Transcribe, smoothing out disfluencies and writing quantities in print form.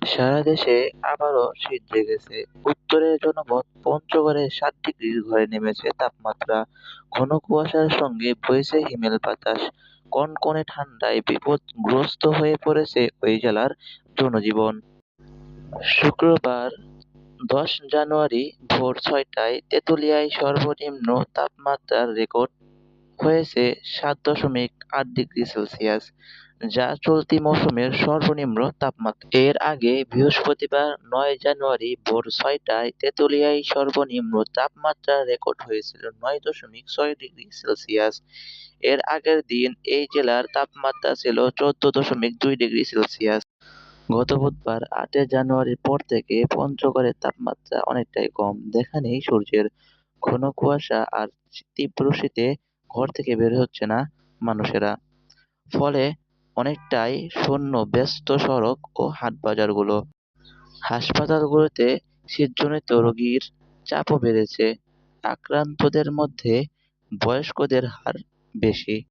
সারা দেশে আবারও শীত জেগেছে। উত্তরের জনপদ পঞ্চগড়ে ৭ ডিগ্রির ঘরে নেমেছে তাপমাত্রা। ঘন কুয়াশার সঙ্গে বইছে হিমেল বাতাস। কনকনে ঠান্ডায় বিপদগ্রস্ত হয়ে পড়েছে ওই জেলার জনজীবন। শুক্রবার ১০ জানুয়ারি ভোর ৬টায় তেঁতুলিয়ায় সর্বনিম্ন তাপমাত্রার রেকর্ড হয়েছে ৭.৮ ডিগ্রি সেলসিয়াস, যা চলতি মৌসুমের সর্বনিম্ন তাপমাত্রা। এর আগে বৃহস্পতিবার ৯ জানুয়ারি ভোর ৬টায় তেঁতুলিয়ায় সর্বনিম্ন তাপমাত্রা রেকর্ড হয়েছিল ৯.৬ ডিগ্রি সেলসিয়াস। এর আগের দিন এই জেলার তাপমাত্রা ছিল ১৪.২ ডিগ্রি সেলসিয়াস। গত বুধবার ৮ জানুয়ারির পর থেকে পঞ্চগড়ের তাপমাত্রা অনেকটাই কম। দেখা নেই সূর্যের। ঘন কুয়াশা আর তীব্র শীতে ঘর থেকে বের হচ্ছে না মানুষেরা। ফলে অনেকটাই শূন্য ব্যস্ত সড়ক ও হাট-বাজারগুলো। হাসপাতালগুলোতে শীতজনিত রোগীর চাপও বেড়েছে। আক্রান্তদের মধ্যে বয়স্কদের হার বেশি।